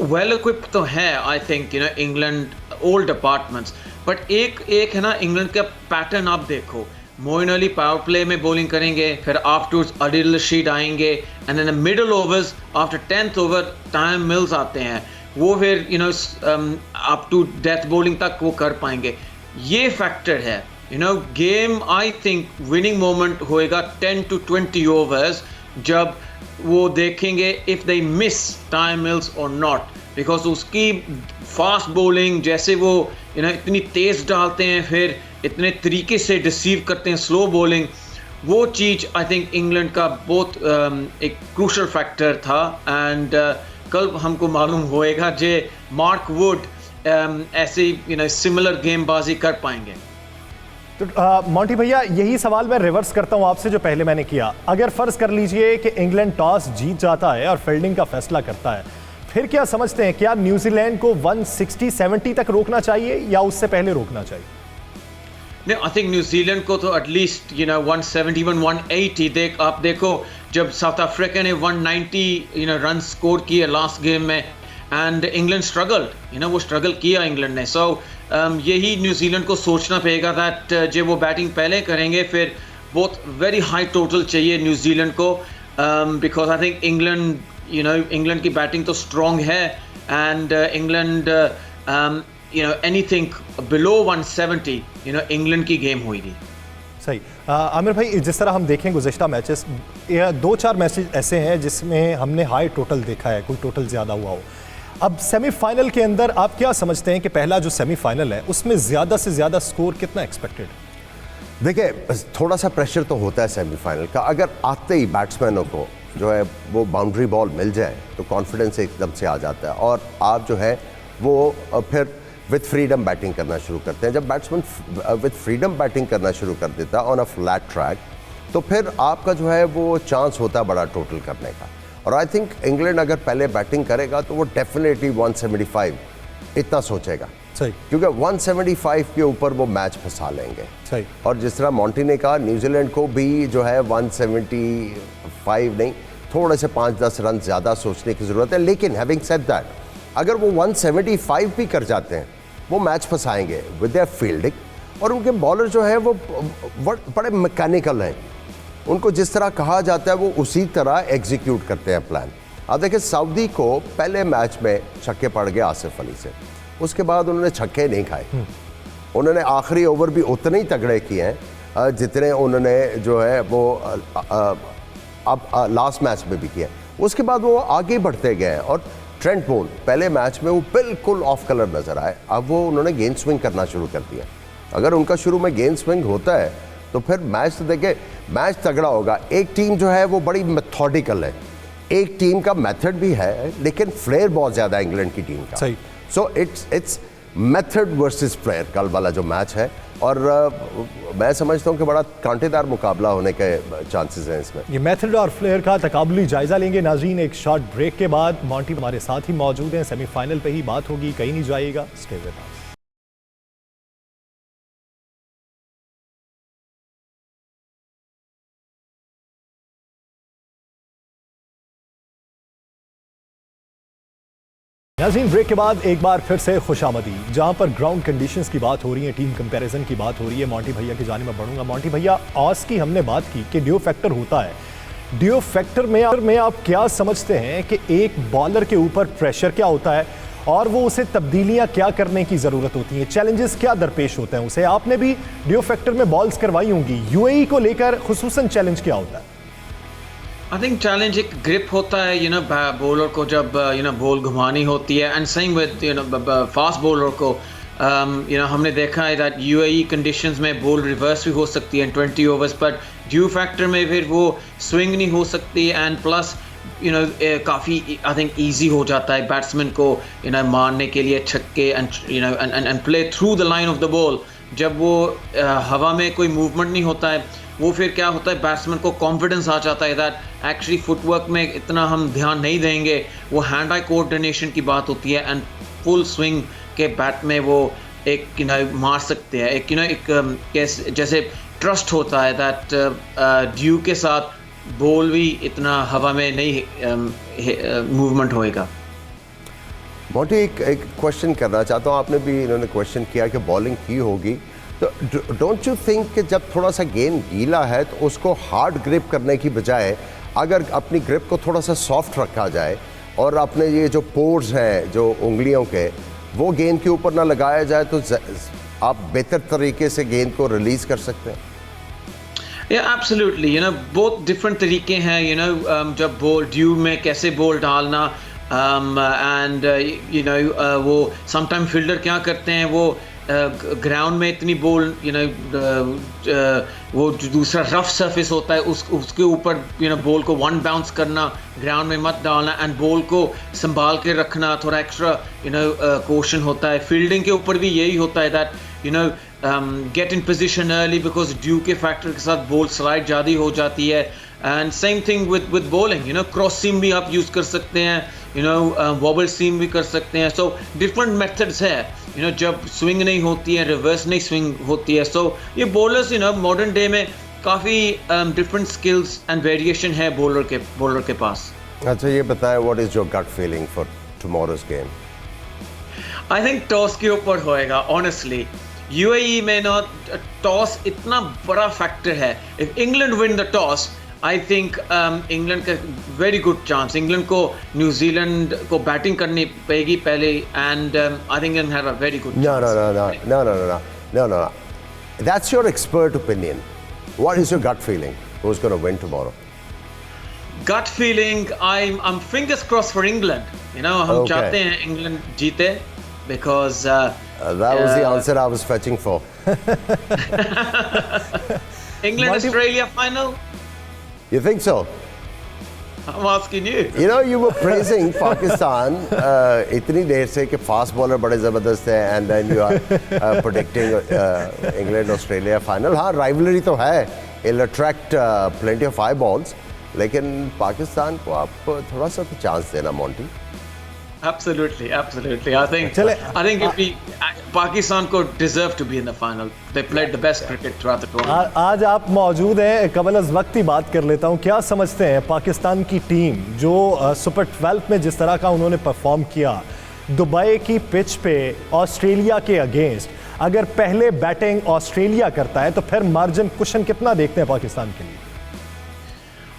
वेल इक्विप्ड तो है I think England all departments, but एक है ना इंग्लैंड का पैटर्न आप देखो, मोइन अली पावर प्ले में बॉलिंग करेंगे, फिर आफ्टरवर्ड्स अदिल रशीद आएंगे, and in middle overs after 10th over time mills आते हैं, वो फिर अप टू डेथ बॉलिंग तक वो कर पाएंगे। ये फैक्टर है game. I think winning moment होएगा 10 to 20 ओवर्स, जब वो देखेंगे if they miss time mills और नॉट, बिकॉज उसकी फास्ट बॉलिंग जैसे वो इतनी तेज़ डालते हैं, फिर इतने तरीके से डिसीव करते हैं स्लो बॉलिंग, वो चीज़ आई थिंक इंग्लैंड का बहुत एक क्रूशल फैक्टर था। एंड कल हमको मालूम होएगा जे मार्क वुड ऐसे सिमिलर गेमबाजी कर पाएंगे। तो मॉन्टी भैया, यही सवाल मैं रिवर्स करता हूं आपसे जो पहले मैंने किया। अगर फर्ज कर लीजिए कि इंग्लैंड टॉस जीत जाता है और फील्डिंग का फैसला करता है, फिर क्या समझते हैं, क्या न्यूजीलैंड को 160-70 तक रोकना चाहिए या उससे पहले रोकना चाहिए? नहीं, आई थिंक न्यूजीलैंड को तो एटलीस्ट 171-180 आप देखो, जब साउथ अफ्रीका ने 190 रन स्कोर किए लास्ट गेम में, एंड इंग्लैंड स्ट्रगल्ड, वो स्ट्रगल किया इंग्लैंड ने। सो यही न्यूजीलैंड को सोचना पड़ेगा दैट जब वो बैटिंग पहले करेंगे, फिर बहुत वेरी हाई टोटल चाहिए न्यूजीलैंड को, बिकॉज आई थिंक इंग्लैंड की बैटिंग तो स्ट्रॉन्ग है, and England anything below 170 England की गेम होगी। सही। आमिर भाई, जिस तरह हम देखें गुज़िश्ता मैचेस, 2-4 मैचेस ऐसे हैं जिसमें हमने हाई टोटल देखा है, कोई टोटल ज़्यादा हुआ हो। अब सेमीफाइनल के अंदर आप क्या समझते हैं कि पहला जो सेमीफाइनल है उसमें ज़्यादा से ज़्यादा स्कोर कितना एक्सपेक्टेड? देखिए, थोड़ा सा प्रेशर तो होता है सेमीफाइनल का। अगर आते ही बैट्समैनों को जो है वो बाउंड्री बॉल मिल जाए तो कॉन्फिडेंस एकदम से आ जाता है, और आप जो है वो फिर विद फ्रीडम बैटिंग करना शुरू करते हैं। जब बैट्समैन विद फ्रीडम बैटिंग करना शुरू कर देता है ऑन अ फ्लैट ट्रैक, तो फिर आपका जो है वो चांस होता है बड़ा टोटल करने का। और आई थिंक इंग्लैंड अगर पहले बैटिंग करेगा तो वो डेफिनेटली 175 इतना सोचेगा। सही। क्योंकि 175 के ऊपर वो मैच फंसा लेंगे। सही। और जिस तरह मॉन्टी ने कहा, न्यूजीलैंड को भी जो है 175 नहीं, थोड़े से 5-10 रन ज़्यादा सोचने की ज़रूरत है। लेकिन हैविंग सेड दैट, अगर वो 175 भी कर जाते हैं, वो मैच फंसाएंगे विद देयर फील्डिंग, और उनके बॉलर जो है वो बड़े मैकेनिकल हैं। उनको जिस तरह कहा जाता है वो उसी तरह एग्जीक्यूट करते हैं प्लान। अब देखिए, सऊदी को पहले मैच में छक्के पड़ गए आसिफ अली से, उसके बाद उन्होंने छक्के नहीं खाए, उन्होंने आखिरी ओवर भी उतने ही तगड़े किए हैं जितने उन्होंने जो है वो अब लास्ट मैच में भी किया। उसके बाद वो आगे बढ़ते गए और ट्रेंट बोल्ट पहले मैच में वो बिल्कुल ऑफ कलर नज़र आए, अब वो उन्होंने गेंद स्विंग करना शुरू कर दिया। अगर उनका शुरू में गेंद स्विंग होता है तो फिर मैच तो देखे मैच तगड़ा होगा। एक टीम जो है वो बड़ी मेथोडिकल है, एक टीम का मेथड भी है, लेकिन फ्लेयर बहुत ज़्यादा है इंग्लैंड की टीम का। सही। So it's method versus flair कल वाला जो मैच है, और मैं समझता हूँ कि बड़ा कांटेदार मुकाबला होने के चांसेस हैं इसमें। ये मेथड और फ्लेयर का तकाबुली जायजा लेंगे नाज़रीन एक शॉर्ट ब्रेक के बाद। मॉन्टी हमारे साथ ही मौजूद हैं, सेमीफाइनल पे ही बात होगी, कहीं नहीं जाइएगा, स्टे विद अस। नाज़रीन ब्रेक के बाद एक बार फिर से खुशामदी। जहां पर ग्राउंड कंडीशंस की बात हो रही है, टीम कंपैरिजन की बात हो रही है, मॉन्टी भैया की जानिब में बढ़ूंगा। मॉन्टी भैया, ऑस की हमने बात की कि ड्यू फैक्टर होता है, ड्यू फैक्टर में आप क्या समझते हैं कि एक बॉलर के ऊपर प्रेशर क्या होता है और वो उसे तब्दीलियां क्या करने की ज़रूरत होती हैं, चैलेंजेस क्या दरपेश होते हैं उसे? आपने भी ड्यू फैक्टर में बॉल्स करवाई होंगी, यूएई को लेकर खुसूसन चैलेंज क्या होता है? आई थिंक चैलेंज एक ग्रिप होता है, बॉलर को जब बॉल घुमानी होती है, and same with fast bowler को। हमने देखा है दैट यूएई कंडीशंस में बॉल रिवर्स भी हो सकती है 20 ओवर्स, बट ड्यू फैक्टर में फिर वो स्विंग नहीं हो सकती, एंड प्लस काफ़ी आई थिंक ईजी हो जाता है बैट्समैन को मारने के लिए छक्के, and play through the line of the ball. जब वो हवा में कोई मूवमेंट नहीं होता है, वो फिर क्या होता है, बैट्समैन को कॉन्फिडेंस आ जाता है दैट एक्चुअली फुटवर्क में इतना हम ध्यान नहीं देंगे, वो हैंड आई कोऑर्डिनेशन की बात होती है, एंड फुल स्विंग के बैट में वो एक मार सकते हैं। एक जैसे ट्रस्ट होता है दैट ड्यू के साथ बॉल भी इतना हवा में नहीं मूवमेंट होएगा। मोटी एक क्वेश्चन करना चाहता हूँ, आपने भी इन्होंने क्वेश्चन किया कि बॉलिंग की होगी, तो डोंट यू थिंक कि जब थोड़ा सा गेंद गीला है तो उसको हार्ड ग्रिप करने की बजाय अगर अपनी ग्रिप को थोड़ा सा सॉफ्ट रखा जाए और अपने ये जो पोर्स हैं जो उंगलियों के वो गेंद के ऊपर ना लगाया जाए तो आप बेहतर तरीके से गेंद को रिलीज कर सकते हैं? एब्सोल्युटली, बहुत डिफरेंट तरीके हैं, जब बॉल ड्यू में कैसे बॉल डालना, एंड वो समटाइम फील्डर क्या करते हैं, वो ग्राउंड में इतनी बॉल वो जो दूसरा रफ सरफेस होता है उसके ऊपर बॉल को वन बाउंस करना, ग्राउंड में मत डालना, एंड बॉल को संभाल के रखना, थोड़ा एक्स्ट्रा क्वेश्चन होता है। फील्डिंग के ऊपर भी यही होता है that get in position early, because dew के फैक्टर के साथ बॉल स्लाइड ज़्यादा हो जाती है, and same thing with bowling, cross seam भी आप यूज़ कर सकते हैं, वॉबल सीम भी कर सकते हैं। सो डिफरेंट मेथड्स है, जब स्विंग नहीं होती है, रिवर्स नहीं स्विंग होती है। सो ये बॉलर्स मॉडर्न डे में काफ़ी डिफरेंट स्किल्स एंड वेरिएशन है बॉलर के पास। अच्छा, ये बताएं, what is your gut feeling for tomorrow's game? I think toss के ऊपर होएगा ऑनेस्टली। यूएई में ना टॉस इतना बड़ा फैक्टर है। If England win the toss, I think England का वेरी गुड चांस। इंग्लैंड को न्यूजीलैंड को बैटिंग करनी पड़ेगी पहले, and I think England have a very good No. That's your expert opinion. What is your gut feeling? Who's going to win tomorrow? Gut feeling, I'm fingers crossed for England. हम चाहते हैं England जीते, because that was the answer I was fetching for. England Australia final. You think so? I'm asking you. You were praising Pakistan इतनी देर से कि fast bowler बड़े ज़बरदस्त है, and then you are predicting England Australia final. हाँ, rivalry तो है, it'll attract plenty of eyeballs, लेकिन पाकिस्तान को आप थोड़ा सा तो चांस देना Monty. Absolutely. I think Pakistan को deserve to be in the final. They played the best cricket throughout the tournament. आज आप मौजूद हैं, कबल अज़ वक्त ही बात कर लेता हूं। क्या समझते हैं पाकिस्तान की टीम जो सुपर 12 में जिस तरह का उन्होंने परफॉर्म किया दुबई की पिच पे ऑस्ट्रेलिया के अगेंस्ट, अगर पहले बैटिंग ऑस्ट्रेलिया करता है तो फिर मार्जिन कुशन कितना देखते हैं पाकिस्तान के लिए?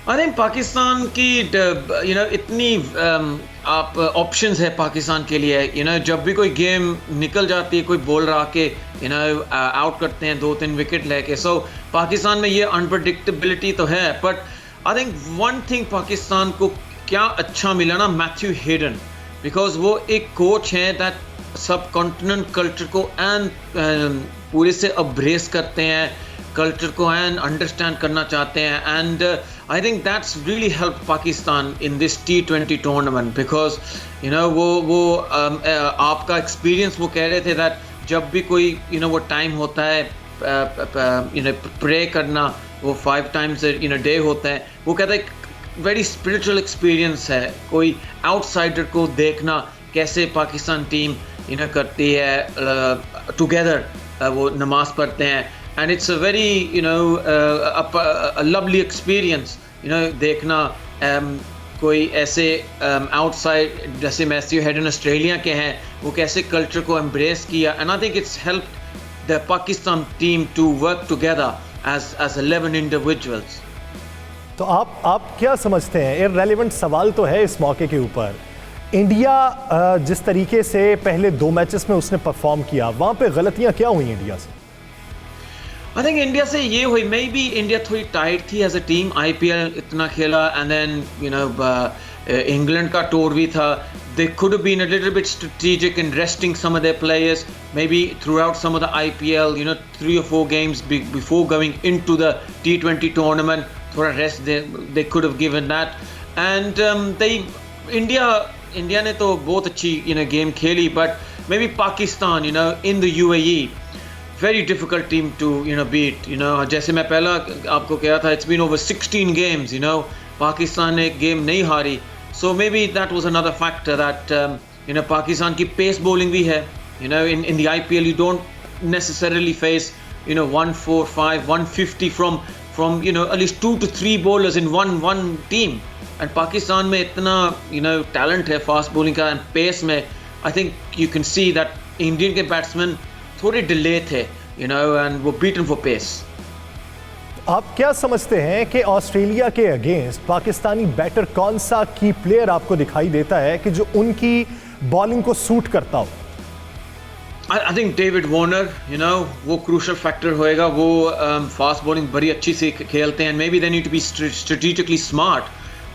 आई थिंक पाकिस्तान की इतनी आप ऑप्शंस है पाकिस्तान के लिए, जब भी कोई गेम निकल जाती है, कोई बॉलर आके आउट करते हैं 2-3 विकेट लेके, सो पाकिस्तान में ये अनप्रडिक्टेबिलिटी तो है। But I think one thing Pakistan को क्या अच्छा मिला ना, मैथ्यू हेडन, बिकॉज वो एक कोच हैं दैट सब कॉन्टिनेंट कल्चर को एंड पूरे से अब्रेस करते हैं, कल्चर को एंड अंडरस्टैंड करना चाहते हैं। And I think that's really help Pakistan in this T20 tournament, because वो आपका एक्सपीरियंस, वो कह रहे थे दैट जब भी कोई वो टाइम होता है प्रे करना, वो 5 times डे होता है, वो कहता है वेरी स्पिरिचुअल एक्सपीरियंस है, कोई आउटसाइडर को देखना कैसे पाकिस्तान टीम करती है, टुगेदर वो नमाज पढ़ते हैं, and it's a very lovely experience देखना कोई ऐसे आउटसाइड, जैसे मैथ्यू हेडन ऑस्ट्रेलिया के हैं, वो कैसे कल्चर को एम्ब्रेस किया। And I think it's helped the Pakistan team to work together as 11 individuals. तो आप क्या समझते हैं, इररेलेवेंट सवाल तो है इस मौके के ऊपर, इंडिया जिस तरीके से पहले 2 मैचेस में उसने परफॉर्म किया, वहाँ पे गलतियाँ क्या हुई इंडिया से? आई थिंक इंडिया से ये हुई, मे बी इंडिया थोड़ी टाइट थी एज अ टीम, IPL इतना खेला, एंड देन इंग्लैंड का टूर भी था, they could have been a little bit strategic in resting some of their players, maybe throughout some of the IPL, 3 or 4 games before going into the T20 tournament, थोड़ा rest they could have given that, and India ने तो बहुत अच्छी game खेली, but maybe Pakistan in the UAE, very difficult team to beat, जैसे मैं पहला आपको कहा था, it's been over 16 games, Pakistan ने एक गेम नहीं हारी, so maybe that was another factor that Pakistan की पेस बॉलिंग भी है, in the IPL you don't necessarily face 145 150 from at least 2 to 3 bowlers in one team, and Pakistan में इतना talent है फास्ट बॉलिंग का एंड पेस में, I think you can see that Indian के batsman थोड़े delay थे, and वो beaten for pace. आप क्या समझते हैं कि ऑस्ट्रेलिया के अगेंस्ट पाकिस्तानी बैटर कौन सा की प्लेयर आपको दिखाई देता है कि जो उनकी बॉलिंग को सूट करता हो? आई थिंक डेविड वार्नर, वो क्रूशल फैक्टर होएगा, वो फास्ट बॉलिंग बड़ी अच्छी से खेलते हैं, maybe they need to be strategically smart,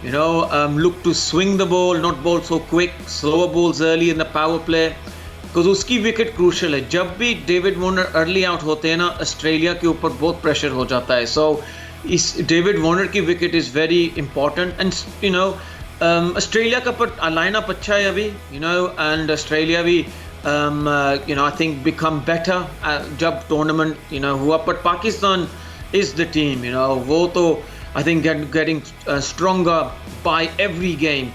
look to swing the ball, not bowl so quick, slower balls early in the power play, because उसकी wicket crucial है। जब भी डेविड वार्नर अर्ली आउट होते हैं ना, Australia के ऊपर बहुत प्रेशर हो जाता है, सो इस डेविड वार्नर की wicket is very important. And Australia का पर लाइनअप अच्छा है अभी, एंड ऑस्ट्रेलिया भी आई थिंक बिकम बेटर जब टूर्नामेंट हुआ, but Pakistan is the team, वो तो I think getting stronger by every game,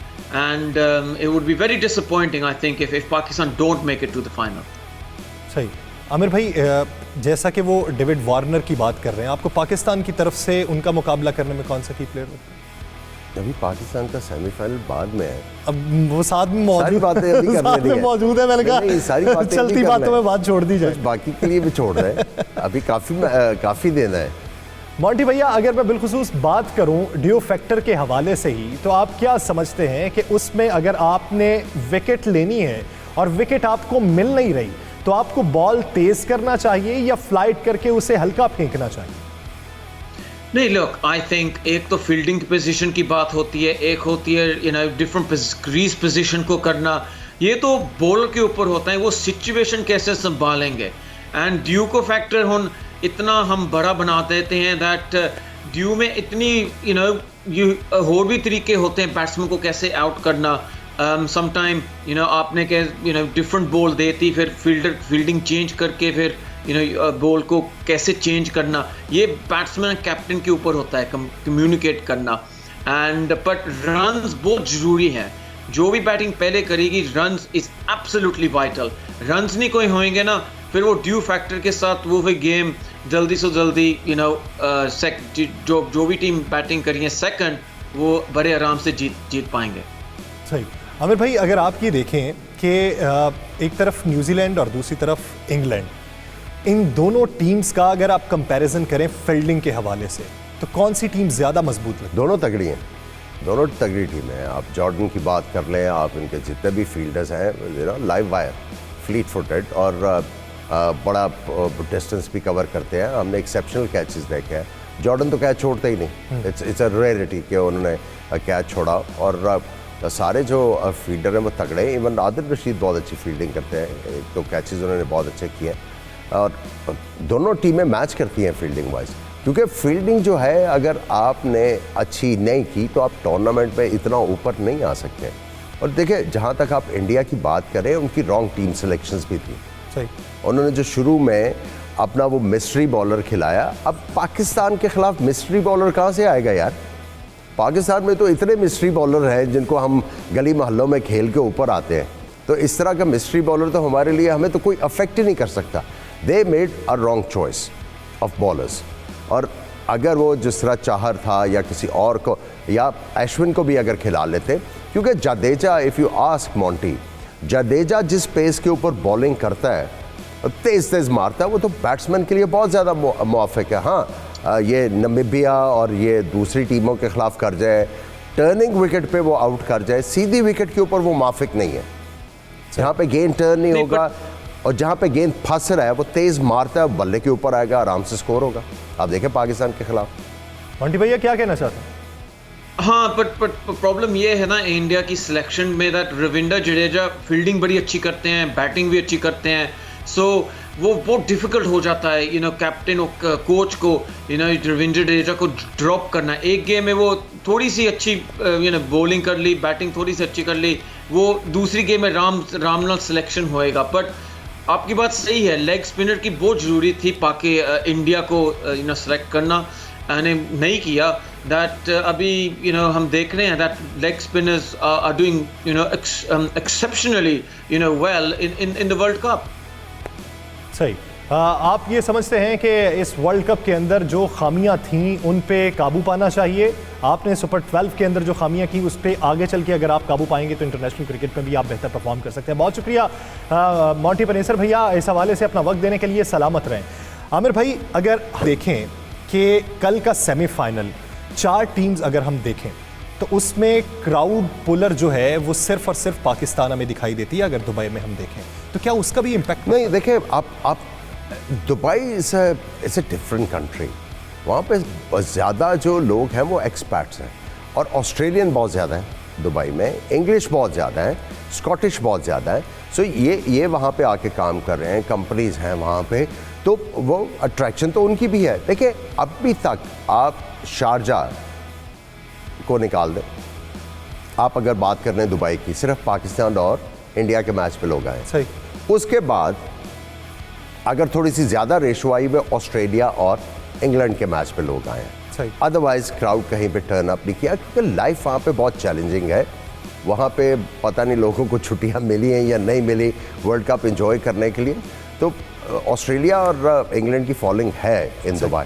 and it would be very disappointing, I think, if Pakistan don't make it to the final. सही। आमिर भाई, जैसा कि वो David Warner की बात कर रहे हैं, आपको पाकिस्तान की तरफ से उनका मुकाबला करने में कौन सा की प्लेयर होता है? अभी पाकिस्तान का सेमीफाइनल बाद में है, अब वो साथ में मौजूद, सारी बातें अभी करने दी मौजूद है, मैंने कहा सारी बातें चलती बातों में बात छोड़ दी जाए, बाकी के लिए भी छोड़ रहे हैं, अभी काफ़ी देना है। मोंटी भैया, अगर मैं बिलखुसूस बात करूं ड्यू फैक्टर के हवाले से ही, तो आप क्या समझते हैं कि उसमें अगर आपने विकेट लेनी है और विकेट आपको मिल नहीं रही, तो आपको बॉल तेज करना चाहिए या फ्लाइट करके उसे हल्का फेंकना चाहिए? नहीं, लुक, आई थिंक एक तो फील्डिंग पोजीशन की बात होती है, एक होती है डिफरेंट क्रीज पोजीशन को करना, ये तो बॉलर के ऊपर होता है, वो सिचुएशन कैसे संभालेंगे। एंड ड्यू को फैक्टर होन इतना हम बड़ा बना देते हैं दैट ड्यू में इतनी और भी तरीके होते हैं बैट्समैन को कैसे आउट करना। समटाइम आपने डिफरेंट बॉल देती, फिर फील्डिंग चेंज करके फिर बॉल को कैसे चेंज करना, ये बैट्समैन कैप्टन के ऊपर होता है कम्युनिकेट करना। एंड बट रन्स बहुत ज़रूरी है, जो भी बैटिंग पहले करेगी runs is absolutely vital. Runs नहीं कोई होंगे ना, फिर वो ड्यू फैक्टर के साथ वो फिर गेम जल्दी से जल्दी जो भी टीम बैटिंग करेंगे सेकंड, वो बड़े आराम से जीत पाएंगे। सही। आमिर भाई, अगर आप ये देखें कि एक तरफ न्यूजीलैंड और दूसरी तरफ इंग्लैंड, इन दोनों टीम्स का अगर आप कंपैरिजन करें फील्डिंग के हवाले से, तो कौन सी टीम ज़्यादा मजबूत लगती है? दोनों तगड़ी हैं, दोनों तगड़ी टीम है। आप जॉर्डन की बात कर लें, आप इनके जितने भी फील्डर्स हैं लाइव वायर, फ्लीट फुटेड और बड़ा डिस्टेंस भी कवर करते हैं। हमने एक्सेप्शनल कैचेस देखे हैं। जॉर्डन तो कैच छोड़ते ही नहीं, इट्स अ रेयरिटी कि उन्होंने कैच छोड़ा। और सारे जो फील्डर हैं वो तगड़े हैं। इवन आदिल रशीद बहुत अच्छी फील्डिंग करते हैं, एक तो कैचेस उन्होंने बहुत अच्छे किए हैं। और दोनों टीमें मैच करती हैं फील्डिंग वाइज, क्योंकि फील्डिंग जो है अगर आपने अच्छी नहीं की तो आप टूर्नामेंट में इतना ऊपर नहीं आ सकते। और देखिए, जहाँ तक आप इंडिया की बात करें, उनकी रॉन्ग टीम सिलेक्शंस भी थी। सही, उन्होंने जो शुरू में अपना वो मिस्ट्री बॉलर खिलाया, अब पाकिस्तान के खिलाफ मिस्ट्री बॉलर कहाँ से आएगा यार? पाकिस्तान में तो इतने मिस्ट्री बॉलर हैं जिनको हम गली मोहल्लों में खेल के ऊपर आते हैं, तो इस तरह का मिस्ट्री बॉलर तो हमारे लिए, हमें तो कोई अफेक्ट ही नहीं कर सकता। They made a wrong choice of bowlers. और अगर वो जिस तरह चाहर था या किसी और को या अश्विन को भी अगर खिला लेते, क्योंकि Jadeja, if you ask Monty, Jadeja जिस पेस के ऊपर बॉलिंग करता है, तेज़ तेज़ मारता है, वो तो बैट्समैन के लिए बहुत ज़्यादा मुआफ़िक है। हाँ, ये नमीबिया और ये दूसरी टीमों के ख़िलाफ़ कर जाए, टर्निंग विकेट पे वो आउट कर जाए, सीधी विकेट के ऊपर वो मुआफ़िक नहीं है। जहाँ पे गेंद टर्न नहीं होगा और जहाँ पे गेंद फंस रहा है वो तेज़ मारता है, बल्ले के ऊपर आएगा, आराम से स्कोर होगा। आप देखें पाकिस्तान के खिलाफ। मंटी भैया क्या कहना चाहते हैं? हाँ, बट प्रॉब्लम ये है ना इंडिया की सिलेक्शन में, दैट रविंद्र जडेजा फील्डिंग बड़ी अच्छी करते हैं, बैटिंग भी अच्छी करते हैं। सो वो बहुत डिफिकल्ट हो जाता है कैप्टन और कोच को रविंद्र जडेजा को ड्रॉप करना। एक गेम में वो थोड़ी सी अच्छी बॉलिंग कर ली, बैटिंग थोड़ी सी अच्छी कर ली, वो दूसरी गेम में रामनाथ सिलेक्शन होएगा। बट आपकी बात सही है, लेग स्पिनर की बहुत ज़रूरी थी इंडिया को सेलेक्ट करना, नहीं किया। दैट अभी हम देख रहे हैं that leg spinners are doing exceptionally well in the world cup. सही, आप ये समझते हैं कि इस वर्ल्ड कप के अंदर जो खामियां थीं उन पे काबू पाना चाहिए? आपने सुपर 12 के अंदर जो खामियां की उस पे आगे चल के अगर आप काबू पाएंगे तो इंटरनेशनल क्रिकेट में भी आप बेहतर परफॉर्म कर सकते हैं। बहुत शुक्रिया मोंटी पनेसर भैया, इस हवाले से अपना वक्त देने के लिए सलामत रहें। आमिर भाई, अगर देखें कि कल का सेमीफाइनल 4 टीम्स अगर हम देखें तो उसमें क्राउड पुलर जो है वो सिर्फ और सिर्फ पाकिस्तान में दिखाई देती है। अगर दुबई में हम देखें तो क्या उसका भी इम्पैक्ट? नहीं, देखें आप Dubai is a different country. वहाँ पे ज़्यादा जो लोग हैं वो एक्सपर्ट्स हैं, और ऑस्ट्रेलियन बहुत ज़्यादा है दुबई में, इंग्लिश बहुत ज़्यादा है, स्कॉटिश बहुत ज़्यादा है। सो ये वहाँ पे आके काम कर रहे हैं, कंपनीज़ हैं वहाँ पे, तो वो अट्रैक्शन तो उनकी भी है। देखिए, अभी तक आप शारजा को निकाल दें, आप अगर बात कर रहे हैं दुबई की, सिर्फ पाकिस्तान और इंडिया के मैच पे लोग आए। सही। उसके बाद अगर थोड़ी सी ज़्यादा रेशो आई हुई, ऑस्ट्रेलिया और इंग्लैंड के मैच पे लोग आए हैं। सही। अदरवाइज क्राउड कहीं पे टर्न अप नहीं किया, क्योंकि लाइफ वहाँ पे बहुत चैलेंजिंग है। वहाँ पे पता नहीं लोगों को छुट्टियाँ मिली हैं या नहीं मिली वर्ल्ड कप एंजॉय करने के लिए। तो ऑस्ट्रेलिया और इंग्लैंड की फॉलोइंग है इन दुबई।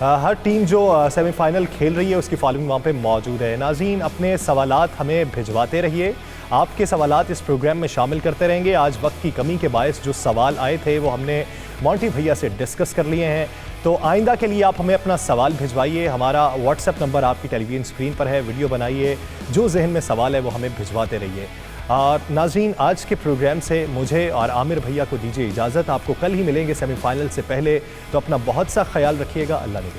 हर टीम जो सेमीफाइनल खेल रही है उसकी फॉलोइंग वहाँ पे मौजूद है। नाज़रीन, अपने सवालात हमें भिजवाते रहिए, आपके सवालात इस प्रोग्राम में शामिल करते रहेंगे। आज वक्त की कमी के बायस जो सवाल आए थे वो हमने मोंटी भैया से डिस्कस कर लिए हैं, तो आइंदा के लिए आप हमें अपना सवाल भिजवाइए। हमारा व्हाट्सएप नंबर आपकी टेलीविजन स्क्रीन पर है, वीडियो बनाइए, जो जहन में सवाल है वो हमें भिजवाते रहिए। और नाज़रीन, आज के प्रोग्राम से मुझे और आमिर भैया को दीजिए इजाज़त। आपको कल ही मिलेंगे सेमीफाइनल से पहले, तो अपना बहुत सा ख्याल रखिएगा। अल्लाह ने